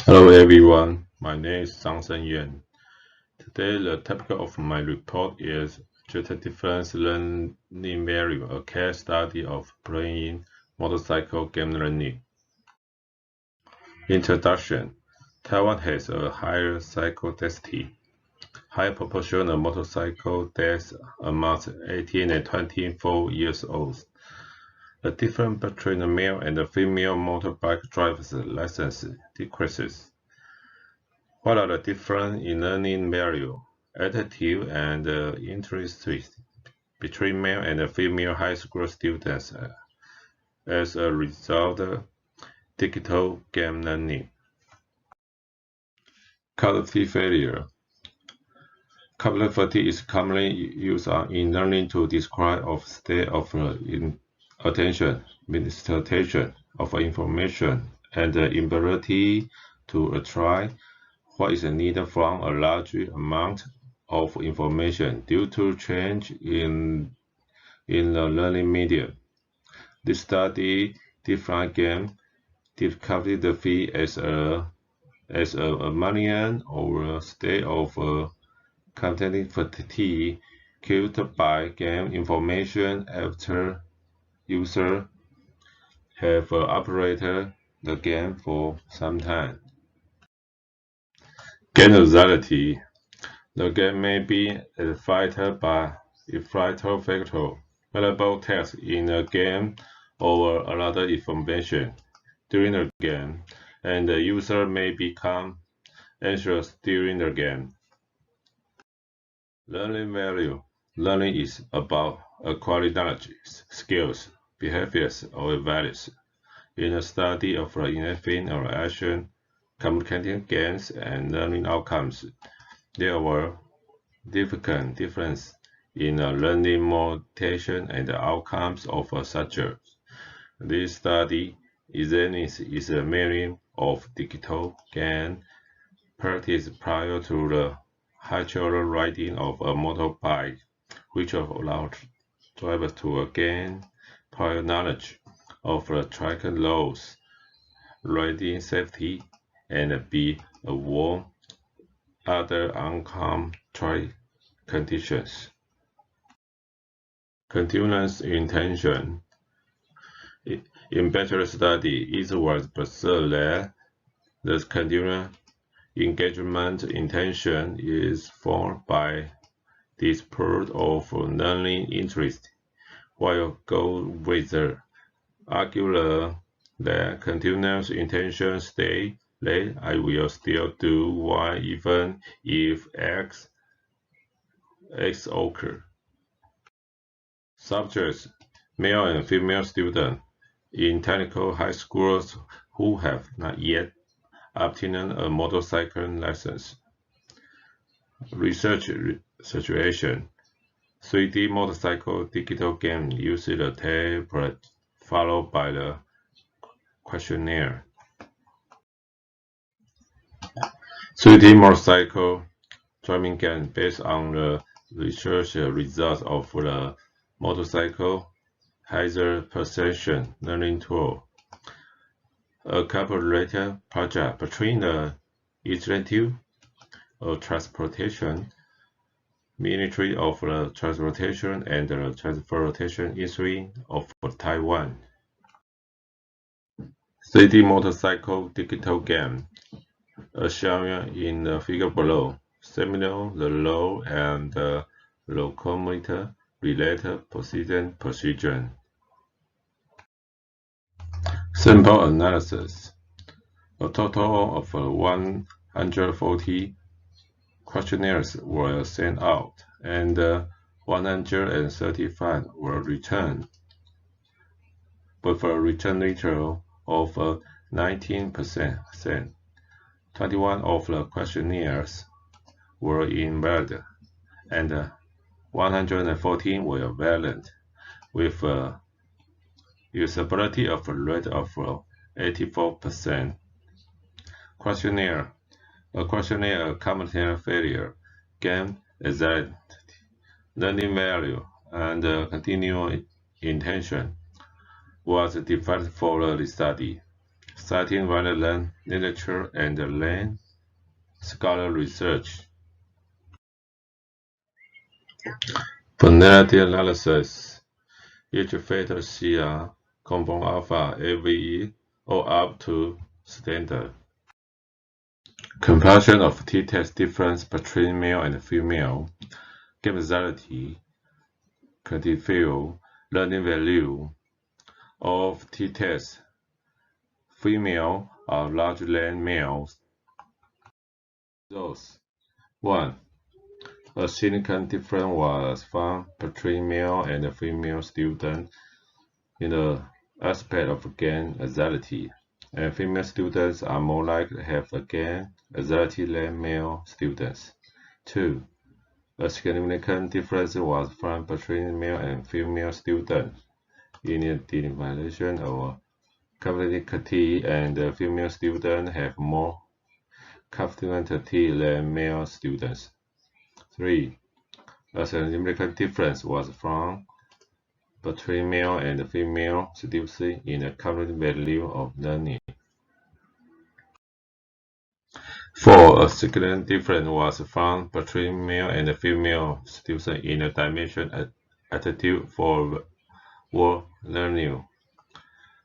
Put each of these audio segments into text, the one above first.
Hello everyone, my name is Sheng-Yuan. Today the topic of my report is just difference learning value, a case study of playing motorcycle game learning. Introduction. Taiwan has a higher cycle density, high proportion of motorcycle deaths amongst 18 and 24 years old. The difference between the male and the female motorbike drivers' license decreases. What are the difference in learning value, attitude, and interest between male and female high school students as a result of digital game learning? Cognitive failure. Cognitive fatigue is commonly used in learning to describe a state of attention, administration of information, and the inability to attract what is needed from a large amount of information due to change in the learning medium. This study defines game difficulty as a mania or a state of cognitive fatigue caused by game information after users have operated the game for some time. Game anxiety. The game may be affected by inflator factor, valuable text in a game or another information during the game, and the user may become anxious during the game. Learning value. Learning is about acquiring knowledge, skills, behaviors, or values. In a study of enhancing or action, communicating gains, and learning outcomes, there were significant differences in learning motivation and the outcomes of subjects. This study examines the meaning of digital game practice prior to the habitual riding of a motorbike, which allows drivers to gain prior knowledge of the track laws, riding safety, and be aware other uncommon track conditions. Continuous intention. In better study, it was observed that the continuous engagement intention is formed by this part of learning interest, while go with the argument that continuous intention states that I will still do Y even if X occurs. Subjects, male and female students in technical high schools who have not yet obtained a motorcycle license. Research situation. 3D motorcycle digital game uses a tablet followed by the questionnaire. 3D motorcycle driving game based on the research results of the motorcycle hazard perception learning tool. A collaborative project between the Institute of Transportation, Ministry of Transportation, and the Transportation Institute of Taiwan. 3D motorcycle digital game, as shown in the figure below, simulate the road and the locomotive related position. Sample analysis. A total of 140 questionnaires were sent out, and 135 were returned, with a return rate of 19%. 21 of the questionnaires were invalid, and 114 were valid, with a usability of a rate of 84%. Questionnaire. A questionnaire cognitive failure, game anxiety, learning value, and continual intention was defined for the study. citing relevant literature and lane scholar research. Penalty analysis. Each factor CR, compound alpha, AVE, or up to standard. Comparison of t-test difference between male and female. Causality, quantifiable learning value of t-tests. Female are larger than males. Those 1. A significant difference was found between male and female students in the aspect of gain anxiety, and female students are more likely to have a gain anxiety than male students. 2. A significant difference was found between male and female students in the definition of confidentiality, and the female students have more confidentiality than male students. 3. A significant difference was found between male and female students in the cognitive value of learning. 4. A significant difference was found between male and female students in the dimension attitude for world learning,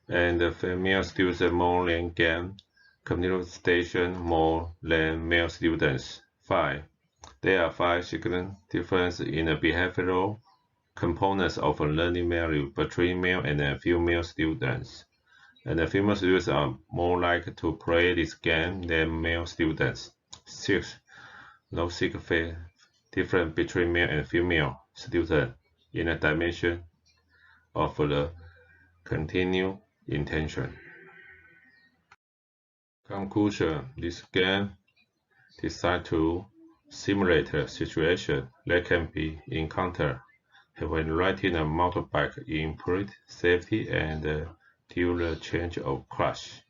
and the female students more than gain cognitive station more than male students. 5. There are 5 significant differences in the behavioral components of learning value between male and female students, and the female students are more likely to play this game than male students. 6. No significant difference between male and female students in the dimension of the continued intention. Conclusion. This game designed to simulate a situation that can be encountered when riding a motorbike in improved safety and during the change of clutch.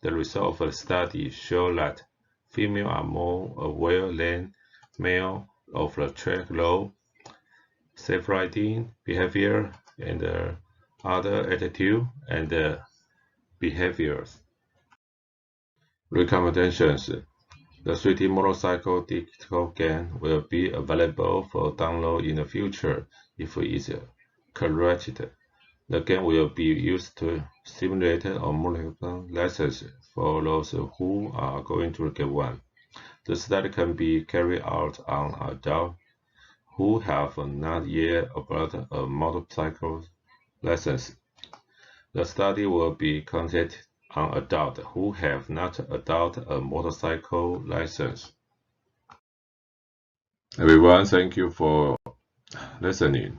The results of the study show that females are more aware than male of the track law, safe riding behavior, and other attitude and behaviors. Recommendations. The 3D motorcycle digital game will be available for download in the future if it is corrected. The game will be used to simulate a multiple license for those who are going to get one. The study can be carried out on adults who have not yet obtained a motorcycle license. The study will be conducted on adults who have not adopted a motorcycle license. Everyone, thank you for listening.